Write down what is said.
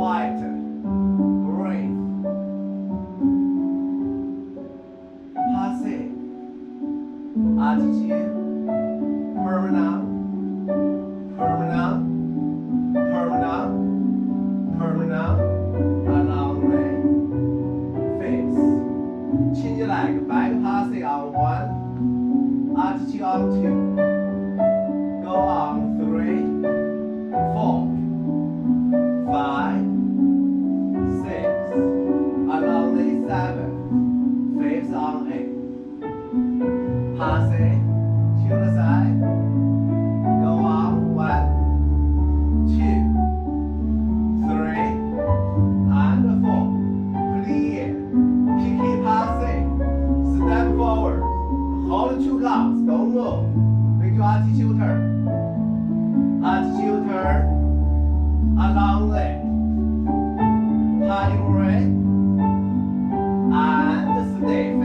quiet, breathe. Passe, attitude, permanent, permanent, permanent, permanent, along way, face. Change your leg, back passe on 1, attitude on 2. Go on 3, 4, 5, 6, along the 7, fifth on 8. Passe to the side. Go on 1, 2, 3, and 4. Clear. Picky passe. Step forward. Hold 2 counts. Don't move. Make your attitude turn. Attitude turn. Along leg. Party break. And stay.